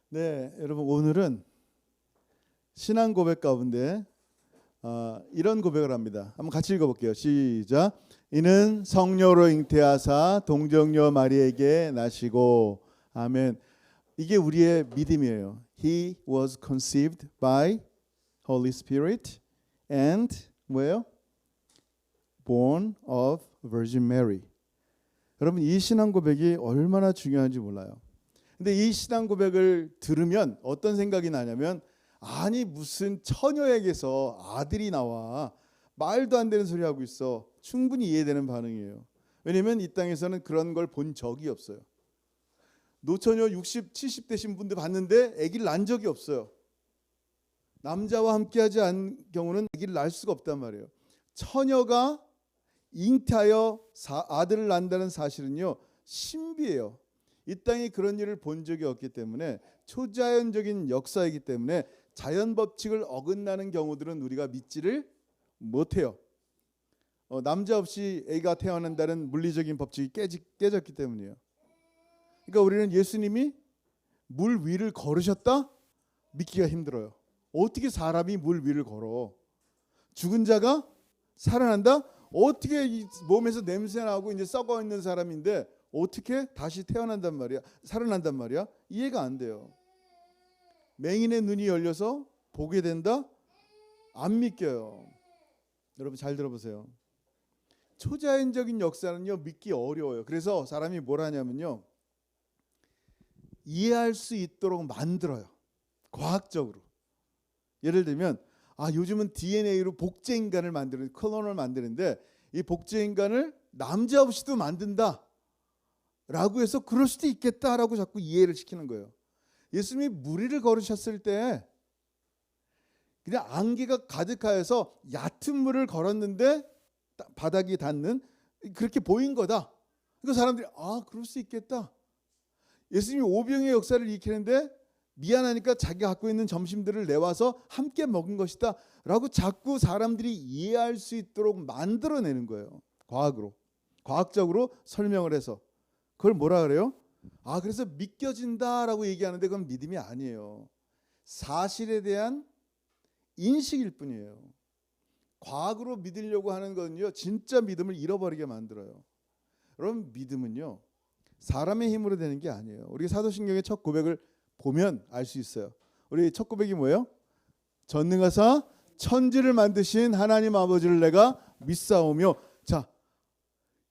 네, 여러분 오늘은 신앙 고백 가운데 이런 고백을 합니다. 한번 같이 읽어볼게요. 시작. 이는 성령으로 잉태하사 동정녀 마리에게 나시고. 아멘. 이게 우리의 믿음이에요. He was conceived by Holy Spirit and 뭐예요? Born of Virgin Mary. 여러분 이 신앙 고백이 얼마나 중요한지 몰라요. 근데 이 신앙 고백을 들으면 어떤 생각이 나냐면, 아니 무슨 처녀에게서 아들이 나와, 말도 안 되는 소리 하고 있어. 충분히 이해되는 반응이에요. 왜냐면 이 땅에서는 그런 걸 본 적이 없어요. 노처녀 60, 70대신 분들 봤는데 아기를 낳은 적이 없어요. 남자와 함께하지 않은 경우는 아기를 낳을 수가 없단 말이에요. 처녀가 잉태하여 아들을 낳는다는 사실은요, 신비해요. 이 땅에 그런 일을 본 적이 없기 때문에, 초자연적인 역사이기 때문에 자연 법칙을 어긋나는 경우들은 우리가 믿지를 못해요. 남자 없이 애가 태어난다는 물리적인 법칙이 깨졌기 때문이에요. 그러니까 우리는 예수님이 물 위를 걸으셨다? 믿기가 힘들어요. 어떻게 사람이 물 위를 걸어? 죽은 자가 살아난다? 어떻게 이 몸에서 냄새나고 이제 썩어 있는 사람인데 어떻게 다시 태어난단 말이야? 살아난단 말이야? 이해가 안 돼요. 맹인의 눈이 열려서 보게 된다? 안 믿겨요. 여러분 잘 들어보세요. 초자연적인 역사는요, 믿기 어려워요. 그래서 사람이 뭘 하냐면요, 이해할 수 있도록 만들어요. 과학적으로. 예를 들면 요즘은 DNA로 복제 인간을 만드는, 클론을 만드는데 이 복제 인간을 남자 없이도 만든다 라고 해서 그럴 수도 있겠다라고 자꾸 이해를 시키는 거예요. 예수님이 물 위를 걸으셨을 때 그냥 안개가 가득하여서 얕은 물을 걸었는데 바닥이 닿는, 그렇게 보인 거다. 그러니까 사람들이 그럴 수 있겠다. 예수님이 오병의 역사를 일으키는데 미안하니까 자기가 갖고 있는 점심들을 내와서 함께 먹은 것이다 라고 자꾸 사람들이 이해할 수 있도록 만들어내는 거예요. 과학적으로 설명을 해서. 그걸 뭐라 그래요? 그래서 믿겨진다라고 얘기하는데 그건 믿음이 아니에요. 사실에 대한 인식일 뿐이에요. 과학으로 믿으려고 하는 건요, 진짜 믿음을 잃어버리게 만들어요. 여러분 믿음은요, 사람의 힘으로 되는 게 아니에요. 우리 사도신경의 첫 고백을 보면 알 수 있어요. 우리 첫 고백이 뭐예요? 전능하사 천지를 만드신 하나님 아버지를 내가 믿사오며. 자,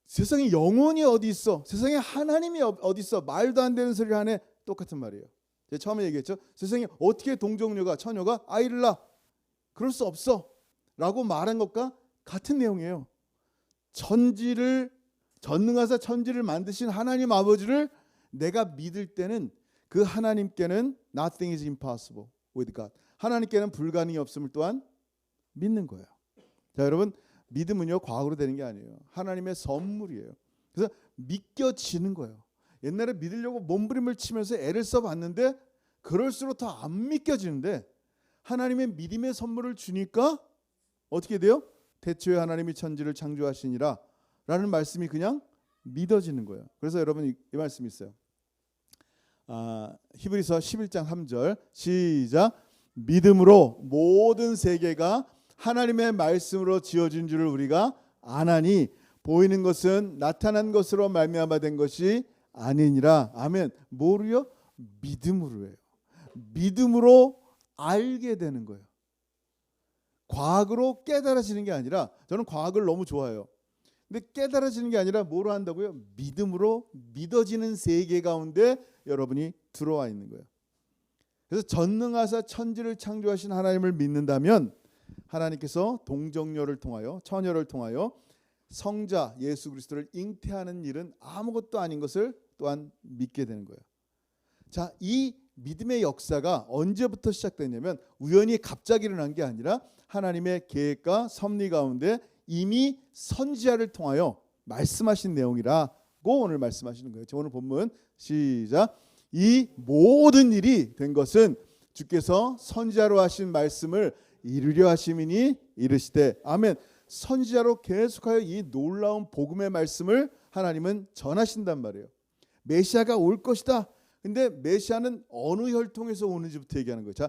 세상에 영혼이 어디 있어? 세상에 하나님이 어디 있어? 말도 안 되는 소리를 하네. 똑같은 말이에요. 제가 처음에 얘기했죠. 세상에 어떻게 동정녀가, 처녀가 아이를 낳아? 그럴 수 없어 라고 말한 것과 같은 내용이에요. 전능하사 천지를 만드신 하나님 아버지를 내가 믿을 때는 그 하나님께는 nothing is impossible with God. 하나님께는 불가능이 없음을 또한 믿는 거예요. 자, 여러분 믿음은요, 과학으로 되는 게 아니에요. 하나님의 선물이에요. 그래서 믿겨지는 거예요. 옛날에 믿으려고 몸부림을 치면서 애를 써봤는데 그럴수록 더 안 믿겨지는데, 하나님의 믿음의 선물을 주니까 어떻게 돼요? 태초에 하나님이 천지를 창조하시니라 라는 말씀이 그냥 믿어지는 거예요. 그래서 여러분 이 말씀이 있어요. 히브리서 11장 3절 시작. 믿음으로 모든 세계가 하나님의 말씀으로 지어진 줄을 우리가 아나니 보이는 것은 나타난 것으로 말미암아 된 것이 아니니라. 아멘. 뭐로요? 믿음으로예요. 믿음으로 알게 되는 거예요. 과학으로 깨달아지는 게 아니라, 저는 과학을 너무 좋아해요. 근데 깨달아지는 게 아니라 뭐로 한다고요? 믿음으로 믿어지는 세계 가운데 여러분이 들어와 있는 거예요. 그래서 전능하사 천지를 창조하신 하나님을 믿는다면 하나님께서 동정녀를 통하여, 처녀를 통하여 성자 예수 그리스도를 잉태하는 일은 아무것도 아닌 것을 또한 믿게 되는 거예요. 자, 이 믿음의 역사가 언제부터 시작됐냐면 우연히 갑자기 일어난 게 아니라 하나님의 계획과 섭리 가운데 이미 선지자를 통하여 말씀하신 내용이라고 오늘 말씀하시는 거예요. 오늘 본문 시작. 이 모든 일이 된 것은 주께서 선지자로 하신 말씀을 이루려 하심이니 이르시되. 아멘. 선지자로 계속하여 이 놀라운 복음의 말씀을 하나님은 전하신단 말이에요. 메시아가 올 것이다 근데 메시아는 어느 혈통에서 오는지부터 얘기하는 거예요. 자,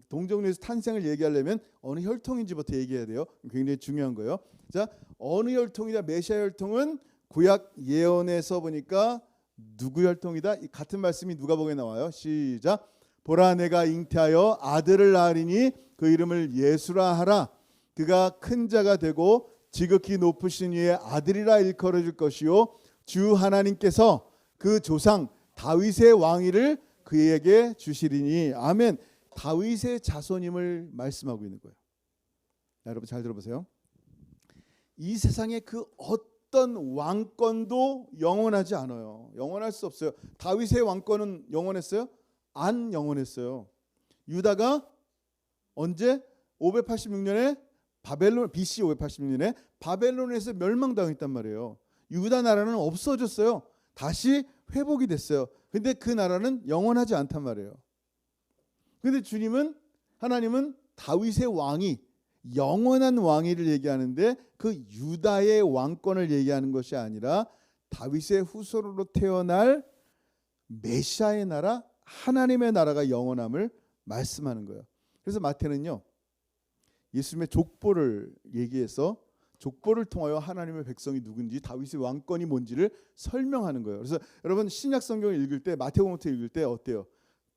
동정녀에서 탄생을 얘기하려면 어느 혈통인지부터 얘기해야 돼요. 굉장히 중요한 거예요. 자, 어느 혈통이냐? 메시아 혈통은 구약 예언에서 보니까 누구 혈통이다? 이 같은 말씀이 누가복음에 나와요. 시작. 보라 내가 잉태하여 아들을 낳으리니 그 이름을 예수라 하라. 그가 큰 자가 되고 지극히 높으신 이의 아들이라 일컬어질 것이요 주 하나님께서 그 조상 다윗의 왕위를 그에게 주시리니. 아멘. 다윗의 자손임을 말씀하고 있는 거예요. 여러분 잘 들어보세요. 이 세상에 그 어떤 왕권도 영원하지 않아요. 영원할 수 없어요. 다윗의 왕권은 영원했어요? 안 영원했어요. 유다가 언제? 586년에 바벨론, BC 586년에 바벨론에서 멸망당했단 말이에요. 유다 나라는 없어졌어요. 다시 회복이 됐어요. 근데 그 나라는 영원하지 않단 말이에요. 근데 주님은, 하나님은 다윗의 왕이 영원한 왕위를 얘기하는데 그 유다의 왕권을 얘기하는 것이 아니라 다윗의 후손으로 태어날 메시아의 나라, 하나님의 나라가 영원함을 말씀하는 거예요. 그래서 마태는요, 예수님의 족보를 얘기해서 족보를 통하여 하나님의 백성이 누군지, 다윗의 왕권이 뭔지를 설명하는 거예요. 그래서 여러분 신약 성경을 읽을 때, 마태복음부터 읽을 때 어때요?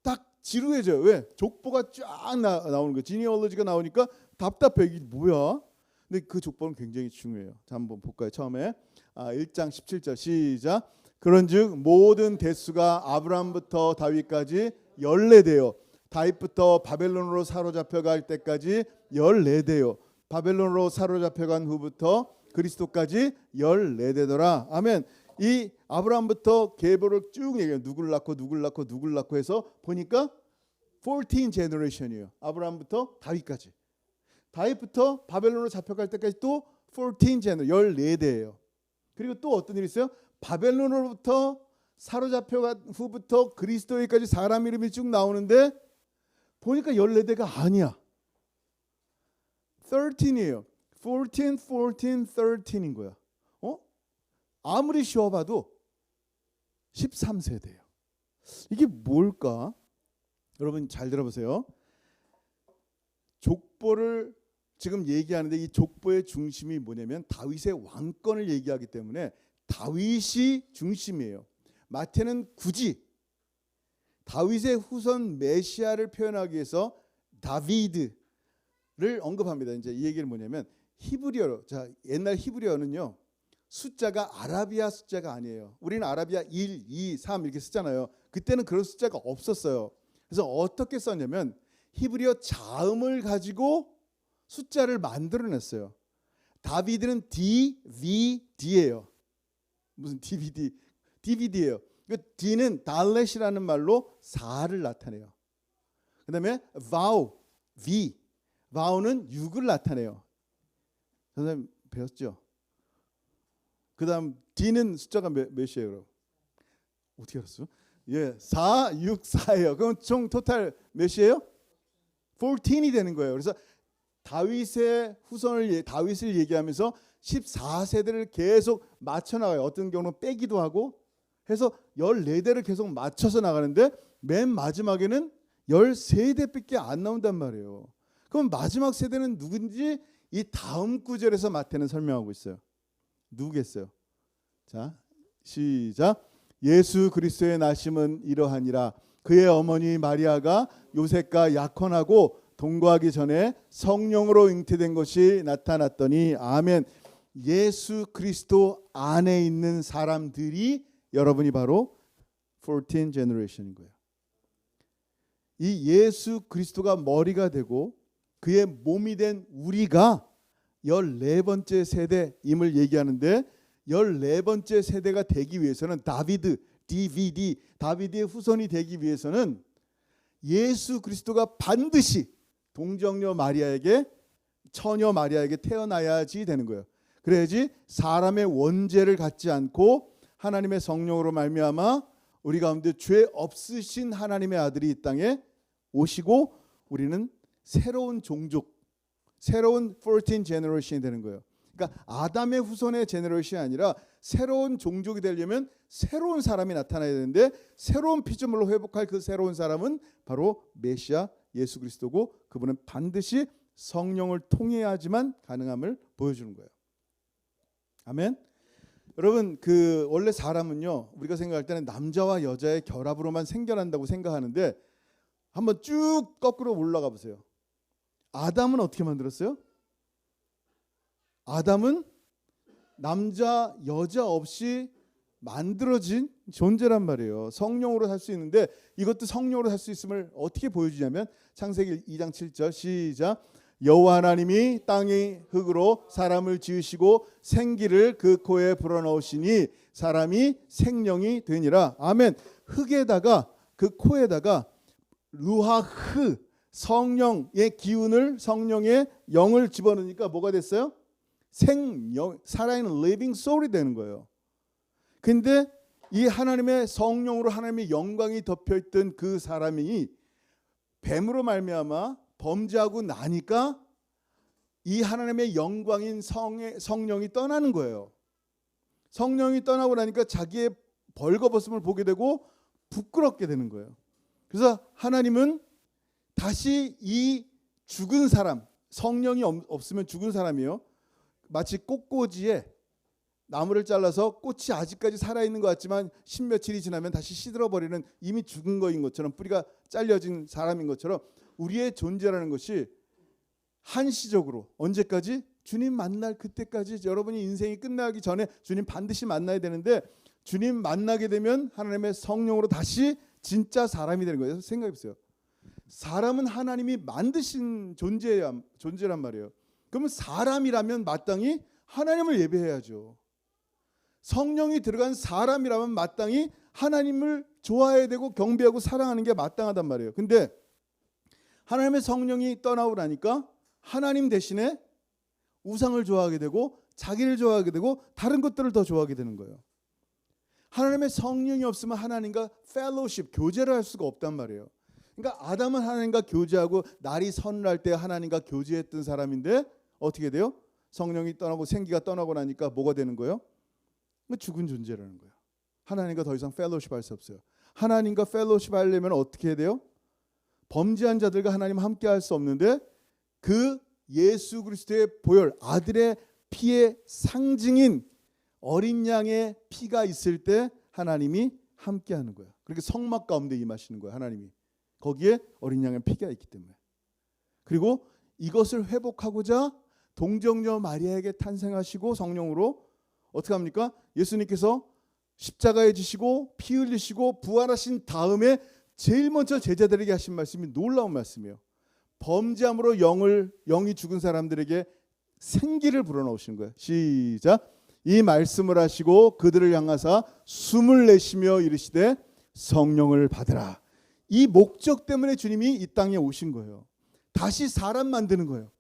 딱 지루해져요. 왜? 족보가 쫙 나오는 거예요. 지니얼로지가 나오니까 답답해. 이게 뭐야? 근데 그 족보는 굉장히 중요해요. 자, 한번 볼까요? 처음에 1장 17절 시작. 그런즉 모든 대수가 아브라함부터 다윗까지 14대요. 다윗부터 바벨론으로 사로잡혀갈 때까지 14대요. 바벨론으로 사로잡혀간 후부터 그리스도까지 14대더라. 아멘. 이 아브라함부터 계보를 쭉 얘기해요. 누굴 낳고 해서 보니까 14 generation이에요. 아브라함부터 다윗까지. 다윗부터 바벨론으로 잡혀갈 때까지 또 14 generation, 14대예요. 그리고 또 어떤 일이 있어요? 바벨론으로부터 사로잡혀간 후부터 그리스도에까지 사람 이름이 쭉 나오는데 보니까 14대가 아니야. 13이에요. 14, 13인 거야. 아무리 쉬어봐도 13세대예요. 이게 뭘까? 여러분 잘 들어보세요. 족보를 지금 얘기하는데 이 족보의 중심이 뭐냐면 다윗의 왕권을 얘기하기 때문에 다윗이 중심이에요. 마태는 굳이 다윗의 후손 메시아를 표현하기 위해서 다비드를 언급합니다. 이제 이 얘기는 뭐냐면 히브리어로, 자, 옛날 히브리어는요, 숫자가 아라비아 숫자가 아니에요. 우리는 아라비아 1, 2, 3 이렇게 쓰잖아요. 그때는 그런 숫자가 없었어요. 그래서 어떻게 썼냐면 히브리어 자음을 가지고 숫자를 만들어냈어요. 다비드는 DVD예요. 무슨 DVD예요. 그 D는 달렛이라는 말로 4를 나타내요. 그 다음에 vow는 6을 나타내요. 선생님 배웠죠? 그 다음 D는 숫자가 몇이에요? 그럼? 어떻게 알았어? 예, 4, 6, 4예요. 그럼 총 토탈 몇이에요? 14이 되는 거예요. 그래서 다윗의 후손을, 다윗을 얘기하면서 14세대를 계속 맞춰나가요. 어떤 경우는 빼기도 하고 해서 14대를 계속 맞춰서 나가는데 맨 마지막에는 13대밖에 안 나온단 말이에요. 그럼 마지막 세대는 누군지 이 다음 구절에서 마태는 설명하고 있어요. 누구겠어요? 자, 시작. 예수 그리스도의 나심은 이러하니라. 그의 어머니 마리아가 요셉과 약혼하고 동거하기 전에 성령으로 잉태된 것이 나타났더니. 아멘. 예수 그리스도 안에 있는 사람들이 여러분이 바로 14 generation인 거예요. 이 예수 그리스도가 머리가 되고 그의 몸이 된 우리가 14번째 세대임을 얘기하는데 14번째 세대가 되기 위해서는 다비드의 후손이 되기 위해서는 예수 그리스도가 반드시 동정녀 마리아에게, 처녀 마리아에게 태어나야지 되는 거예요. 그래야지 사람의 원죄를 갖지 않고 하나님의 성령으로 말미암아 우리 가운데 죄 없으신 하나님의 아들이 이 땅에 오시고 우리는 새로운 종족, 새로운 14 generation이 되는 거예요. 그러니까 아담의 후손의 제너레이션이 아니라 새로운 종족이 되려면 새로운 사람이 나타나야 되는데 새로운 피조물로 회복할 그 새로운 사람은 바로 메시아 예수 그리스도고 그분은 반드시 성령을 통해야지만 가능함을 보여주는 거예요. 아멘. 여러분 그 원래 사람은요 우리가 생각할 때는 남자와 여자의 결합으로만 생겨난다고 생각하는데 한번 쭉 거꾸로 올라가 보세요. 아담은 어떻게 만들었어요? 아담은 남자 여자 없이 만들어진 존재란 말이에요. 성령으로 살 수 있는데 이것도 성령으로 살 수 있음을 어떻게 보여주냐면 창세기 2장 7절 시작. 여호와 하나님이 땅의 흙으로 사람을 지으시고 생기를 그 코에 불어넣으시니 사람이 생명이 되니라. 아멘. 흙에다가 그 코에다가 루하흐 성령의 기운을 성령의 영을 집어넣으니까 뭐가 됐어요? 생명, 살아있는 living soul이 되는 거예요. 근데 이 하나님의 성령으로 하나님의 영광이 덮여있던 그 사람이 뱀으로 말미암아 범죄하고 나니까 이 하나님의 영광인 성령이 떠나는 거예요. 성령이 떠나고 나니까 자기의 벌거벗음을 보게 되고 부끄럽게 되는 거예요. 그래서 하나님은 다시 이 죽은 사람, 성령이 없으면 죽은 사람이에요. 마치 꽃꽂이에 나무를 잘라서 꽃이 아직까지 살아있는 것 같지만 십며칠이 지나면 다시 시들어버리는 이미 죽은 거인 것처럼 뿌리가 잘려진 사람인 것처럼 우리의 존재라는 것이 한시적으로 언제까지? 주님 만날 그때까지. 여러분이 인생이 끝나기 전에 주님 반드시 만나야 되는데 주님 만나게 되면 하나님의 성령으로 다시 진짜 사람이 되는 거예요. 생각해 보세요. 사람은 하나님이 만드신 존재란 말이에요. 그러면 사람이라면 마땅히 하나님을 예배해야죠. 성령이 들어간 사람이라면 마땅히 하나님을 좋아해야 되고 경배하고 사랑하는 게 마땅하단 말이에요. 근데 하나님의 성령이 떠나고 나니까 하나님 대신에 우상을 좋아하게 되고 자기를 좋아하게 되고 다른 것들을 더 좋아하게 되는 거예요. 하나님의 성령이 없으면 하나님과 펠로십, 교제를 할 수가 없단 말이에요. 그러니까 아담은 하나님과 교제하고 날이 서늘할 때 하나님과 교제했던 사람인데 어떻게 돼요? 성령이 떠나고 생기가 떠나고 나니까 뭐가 되는 거예요? 죽은 존재라는 거예요. 하나님과 더 이상 펠로십 할 수 없어요. 하나님과 펠로십 하려면 어떻게 해야 돼요? 범죄한 자들과 하나님 함께 할 수 없는데 그 예수 그리스도의 보혈, 아들의 피의 상징인 어린 양의 피가 있을 때 하나님이 함께 하는 거예요. 그렇게 성막 가운데 임하시는 거예요. 하나님이. 거기에 어린 양의 피가 있기 때문에. 그리고 이것을 회복하고자 동정녀 마리아에게 탄생하시고 성령으로 어떻게 합니까? 예수님께서 십자가에 지시고 피 흘리시고 부활하신 다음에 제일 먼저 제자들에게 하신 말씀이 놀라운 말씀이에요. 범죄함으로 영이 죽은 사람들에게 생기를 불어넣으신 거예요. 시작. 이 말씀을 하시고 그들을 향하사 숨을 내쉬며 이르시되 성령을 받으라. 이 목적 때문에 주님이 이 땅에 오신 거예요. 다시 사람 만드는 거예요.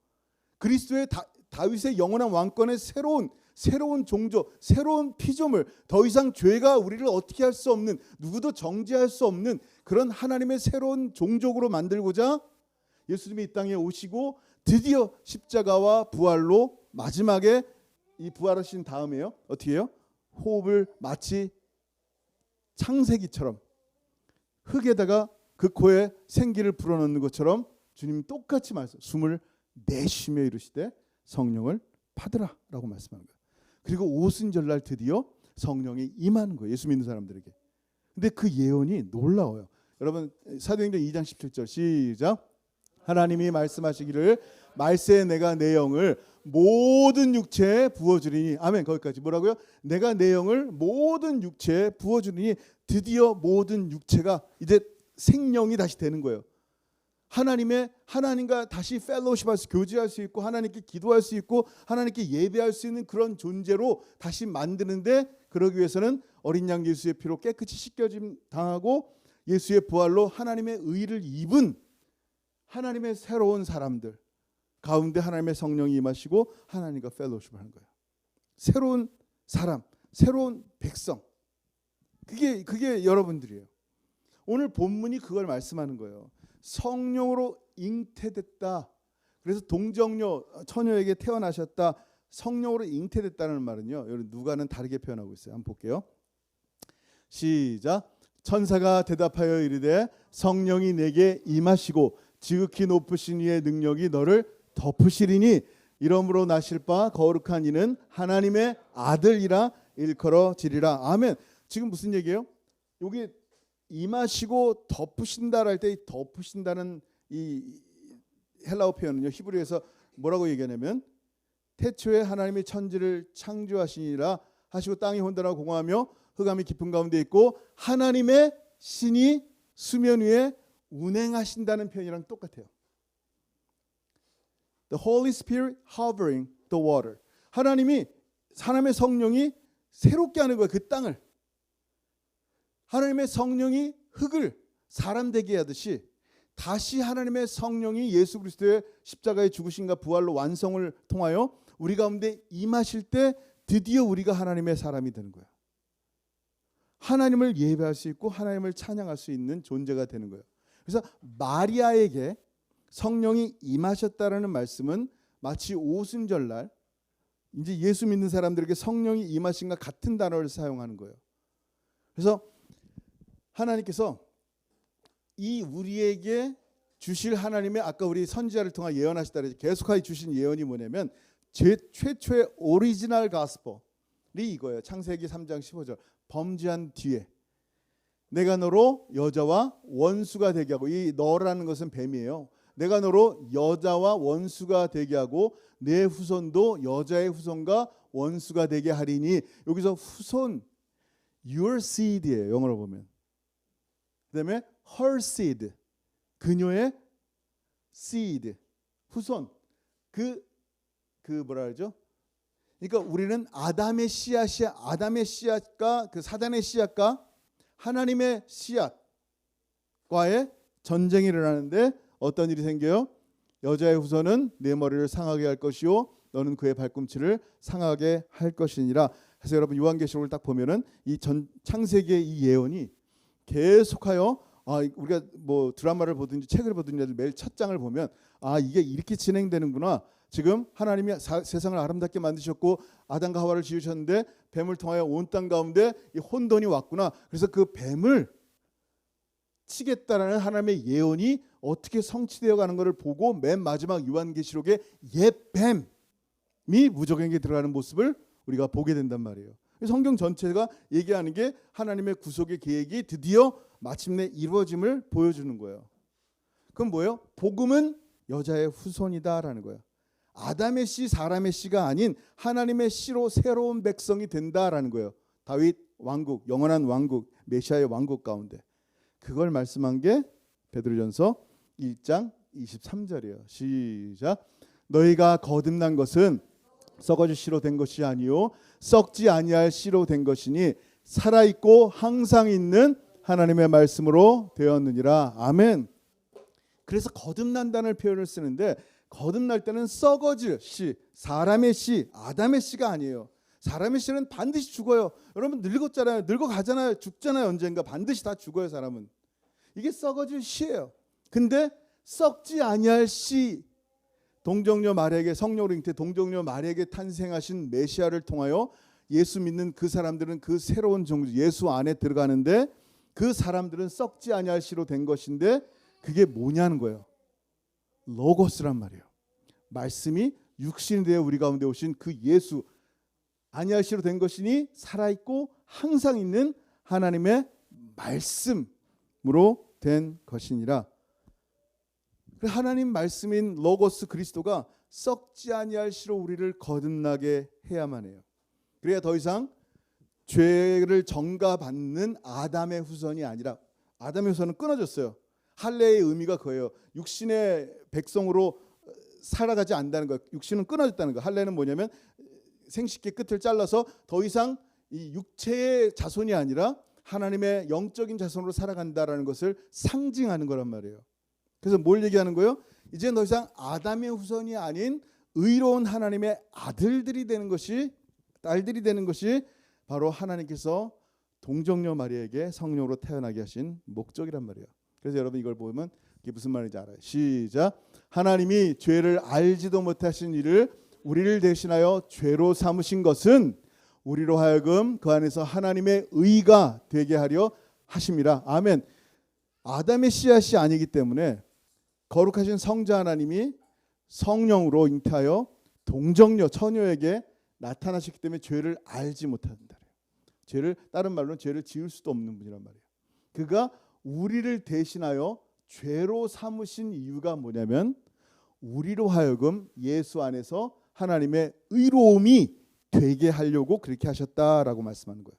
그리스도의 다윗의 영원한 왕권의 새로운 종족, 새로운 피조물, 더 이상 죄가 우리를 어떻게 할 수 없는, 누구도 정죄할 수 없는 그런 하나님의 새로운 종족으로 만들고자 예수님이 이 땅에 오시고 드디어 십자가와 부활로 마지막에 이 부활하신 다음에요. 어떻게 해요? 호흡을 마치 창세기처럼 흙에다가 그 코에 생기를 불어넣는 것처럼 주님이 똑같이 숨을 내쉬며 이르시되 성령을 받으라 라고 말씀하는 거예요. 그리고 오순절날 드디어 성령이 임하는 거예요. 예수 믿는 사람들에게. 근데 그 예언이 놀라워요. 여러분 사도행전 2장 17절 시작. 하나님이 말씀하시기를 말세에 내가 내 영을 모든 육체에 부어주리니. 아멘. 거기까지. 뭐라고요? 내가 내 영을 모든 육체에 부어주리니. 드디어 모든 육체가 이제 생명이 다시 되는 거예요. 하나님과 다시 펠로우십할 수, 교제할 수 있고 하나님께 기도할 수 있고 하나님께 예배할 수 있는 그런 존재로 다시 만드는데, 그러기 위해서는 어린 양 예수의 피로 깨끗이 씻겨짐 당하고 예수의 부활로 하나님의 의를 입은 하나님의 새로운 사람들 가운데 하나님의 성령이 임하시고 하나님과 펠로우십을 하는 거예요. 새로운 사람, 새로운 백성. 그게 여러분들이에요. 오늘 본문이 그걸 말씀하는 거예요. 성령으로 잉태됐다. 그래서 동정녀 처녀에게 태어나셨다. 성령으로 잉태됐다는 말은요, 여러분 누가는 다르게 표현하고 있어요. 한번 볼게요. 시작. 천사가 대답하여 이르되 성령이 내게 임하시고 지극히 높으신 이의 능력이 너를 덮으시리니 이러므로 나실 바 거룩한 이는 하나님의 아들이라 일컬어지리라. 아멘. 지금 무슨 얘기예요? 여기 임하시고 덮으신다를 할 때 이 덮으신다는 이 헬라어 표현은요, 히브리어에서 뭐라고 얘기하냐면 태초에 하나님이 천지를 창조하시니라 하시고 땅이 혼돈하고 공허하며 흑암이 깊은 가운데 있고 하나님의 신이 수면 위에 운행하신다는 표현이랑 똑같아요. The Holy Spirit hovering the water. 하나님의 성령이 새롭게 하는 거예요. 그 땅을. 하나님의 성령이 흙을 사람 되게 하듯이 다시 하나님의 성령이 예수 그리스도의 십자가의 죽으심과 부활로 완성을 통하여 우리 가운데 임하실 때 드디어 우리가 하나님의 사람이 되는 거예요. 하나님을 예배할 수 있고 하나님을 찬양할 수 있는 존재가 되는 거예요. 그래서 마리아에게 성령이 임하셨다라는 말씀은 마치 오순절날 이제 예수 믿는 사람들에게 성령이 임하신과 같은 단어를 사용하는 거예요. 그래서 하나님께서 이 우리에게 주실 하나님의 아까 우리 선지자를 통해 예언하시다 그랬죠. 계속하여 주신 예언이 뭐냐면 최초의 오리지널 가스펠이 이거예요. 창세기 3장 15절. 범죄한 뒤에 내가 너로 여자와 원수가 되게 하고, 이 너라는 것은 뱀이에요. 내가 너로 여자와 원수가 되게 하고 내 후손도 여자의 후손과 원수가 되게 하리니, 여기서 후손 your seed이에요. 영어로 보면. 그다음에 her seed, 그녀의 seed, 후손. 그 뭐라 그러죠? 그러니까 우리는 아담의 씨앗과 그 사단의 씨앗과 하나님의 씨앗과의 전쟁이 일어나는데 어떤 일이 생겨요? 여자의 후손은 내 머리를 상하게 할 것이요 너는 그의 발꿈치를 상하게 할 것이니라. 그래서 여러분 요한계시록을 딱 보면은 이 창세기의 이 예언이 계속하여 우리가 뭐 드라마를 보든지 책을 보든지 매일 첫 장을 보면 이게 이렇게 진행되는구나. 지금 하나님이 세상을 아름답게 만드셨고 아담과 하와를 지으셨는데 뱀을 통하여 온 땅 가운데 이 혼돈이 왔구나. 그래서 그 뱀을 치겠다라는 하나님의 예언이 어떻게 성취되어 가는 것을 보고 맨 마지막 요한계시록에 옛 뱀이 무적에게 들어가는 모습을 우리가 보게 된단 말이에요. 성경 전체가 얘기하는 게 하나님의 구속의 계획이 드디어 마침내 이루어짐을 보여주는 거예요. 그럼 뭐예요? 복음은 여자의 후손이다라는 거예요. 아담의 씨, 사람의 씨가 아닌 하나님의 씨로 새로운 백성이 된다라는 거예요. 다윗 왕국, 영원한 왕국, 메시아의 왕국 가운데. 그걸 말씀한 게 베드로전서 1장 23절이에요. 시작. 너희가 거듭난 것은 썩어질 씨로 된 것이 아니요 썩지 아니할 씨로 된 것이니 살아있고 항상 있는 하나님의 말씀으로 되었느니라. 아멘. 그래서 거듭난다는 표현을 쓰는데 거듭날 때는 썩어질 씨, 사람의 씨, 아담의 씨가 아니에요. 사람의 씨는 반드시 죽어요. 여러분 늙었잖아요. 늙어가잖아요. 죽잖아요. 언젠가 반드시 다 죽어요. 사람은. 이게 썩어질 씨예요. 근데 썩지 아니할 씨, 동정녀 마리아에게 성령으로 잉태 동정녀 마리아에게 탄생하신 메시아를 통하여 예수 믿는 그 사람들은 그 새로운 종류 예수 안에 들어가는데 그 사람들은 썩지 아니할 씨로 된 것인데 그게 뭐냐는 거예요. 로고스란 말이에요. 말씀이 육신이 되어 우리 가운데 오신 그 예수 아니할 씨로 된 것이니 살아있고 항상 있는 하나님의 말씀으로 된 것이니라. 하나님 말씀인 로고스 그리스도가 썩지 아니할 씨로 우리를 거듭나게 해야만 해요. 그래야 더 이상 죄를 전가받는 아담의 후손이 아니라 아담의 후손은 끊어졌어요. 할례의 의미가 그거예요. 육신의 백성으로 살아가지 않는다는 거예요. 육신은 끊어졌다는 거예요. 할례는 뭐냐면 생식기 끝을 잘라서 더 이상 이 육체의 자손이 아니라 하나님의 영적인 자손으로 살아간다라는 것을 상징하는 거란 말이에요. 그래서 뭘 얘기하는 거예요? 이제 더 이상 아담의 후손이 아닌 의로운 하나님의 아들들이 되는 것이 딸들이 되는 것이 바로 하나님께서 동정녀 마리아에게 성령으로 태어나게 하신 목적이란 말이에요. 그래서 여러분 이걸 보면 이게 무슨 말인지 알아요. 시작. 하나님이 죄를 알지도 못하신 이를 우리를 대신하여 죄로 삼으신 것은 우리로 하여금 그 안에서 하나님의 의가 되게 하려 하심이라. 아멘. 아담의 씨앗이 아니기 때문에 거룩하신 성자 하나님이 성령으로 잉태하여 동정녀 처녀에게 나타나셨기 때문에 죄를 알지 못한다. 죄를, 다른 말로는 죄를 지을 수도 없는 분이란 말이에요. 그가 우리를 대신하여 죄로 삼으신 이유가 뭐냐면 우리로 하여금 예수 안에서 하나님의 의로움이 되게 하려고 그렇게 하셨다라고 말씀하는 거예요.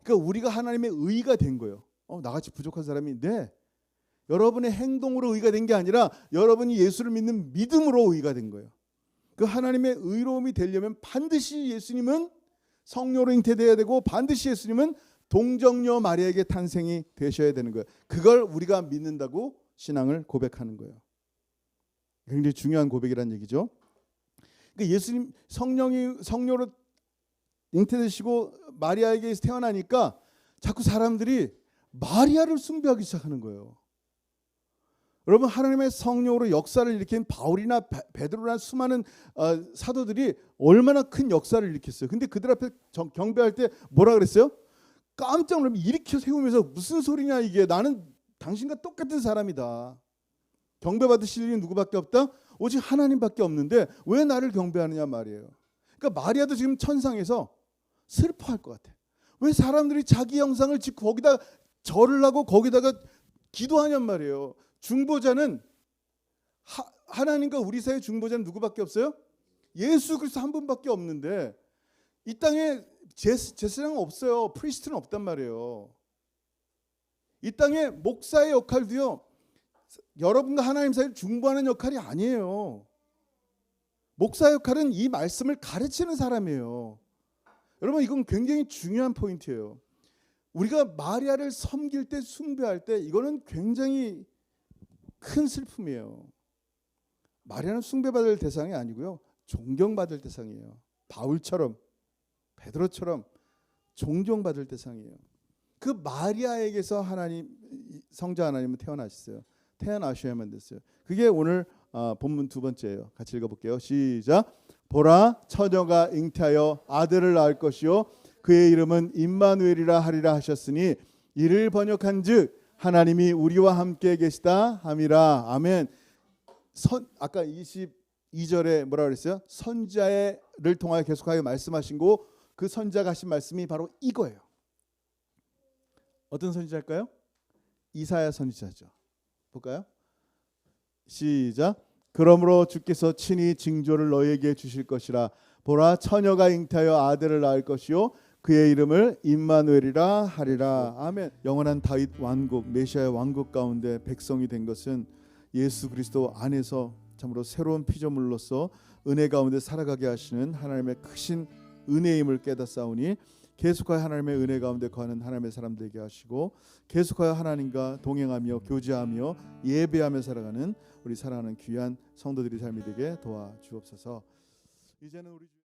그러니까 우리가 하나님의 의가 된 거예요. 나같이 부족한 사람인데 여러분의 행동으로 의가 된 게 아니라 여러분이 예수를 믿는 믿음으로 의가 된 거예요. 그 하나님의 의로움이 되려면 반드시 예수님은 성령으로 잉태되어야 되고 반드시 예수님은 동정녀 마리아에게 탄생이 되셔야 되는 거예요. 그걸 우리가 믿는다고 신앙을 고백하는 거예요. 굉장히 중요한 고백이라는 얘기죠. 그러니까 예수님 성령으로 잉태되시고 마리아에게 태어나니까 자꾸 사람들이 마리아를 숭배하기 시작하는 거예요. 여러분, 하나님의 성령으로 역사를 일으킨 바울이나 베드로나 수많은 사도들이 얼마나 큰 역사를 일으켰어요. 근데 그들 앞에 경배할 때 뭐라 그랬어요? 깜짝 놀라면 일으켜 세우면서 무슨 소리냐 이게, 나는 당신과 똑같은 사람이다. 경배받으실 일이 누구밖에 없다? 오직 하나님밖에 없는데 왜 나를 경배하느냐 말이에요. 그러니까 마리아도 지금 천상에서 슬퍼할 것 같아. 왜 사람들이 자기 형상을 짓고 거기다 절을 하고 거기다가 기도하냔 말이에요. 중보자는 하나님과 우리 사이의 중보자는 누구밖에 없어요? 예수 그리스도 한 분밖에 없는데 이 땅에 제사장은 없어요. 프리스트는 없단 말이에요. 이 땅에 목사의 역할도요, 여러분과 하나님 사이를 중보하는 역할이 아니에요. 목사 역할은 이 말씀을 가르치는 사람이에요. 여러분, 이건 굉장히 중요한 포인트예요. 우리가 마리아를 섬길 때, 숭배할 때 이거는 굉장히 큰 슬픔이에요. 마리아는 숭배받을 대상이 아니고요, 존경받을 대상이에요. 바울처럼 베드로처럼 존경받을 대상이에요. 그 마리아에게서 하나님, 성자 하나님은 태어나셨어요. 태어나셔야만 됐어요. 그게 오늘 본문 두 번째예요. 같이 읽어볼게요. 시작. 보라, 처녀가 잉태하여 아들을 낳을 것이요 그의 이름은 임마누엘이라 하리라 하셨으니 이를 번역한즉 하나님이 우리와 함께 계시다 함이라. 아멘. 아까 22절에 뭐라 그랬어요? 선자를 통하여 계속하여 말씀하신 거, 그 선자가 하신 말씀이 바로 이거예요. 어떤 선지자일까요? 이사야 선지자죠. 볼까요? 시작. 그러므로 주께서 친히 징조를 너희에게 주실 것이라. 보라, 처녀가 잉태하여 아들을 낳을 것이요 그의 이름을 임마누엘이라 하리라. 아멘. 영원한 다윗 왕국, 메시아의 왕국 가운데 백성이 된 것은 예수 그리스도 안에서 참으로 새로운 피조물로서 은혜 가운데 살아가게 하시는 하나님의 크신 은혜임을 깨닫사오니 계속하여 하나님의 은혜 가운데 거하는 하나님의 사람 되게 하시고 계속하여 하나님과 동행하며 교제하며 예배하며 살아가는 우리 사랑하는 귀한 성도들이 삶이 되게 도와주옵소서. 이제는 우리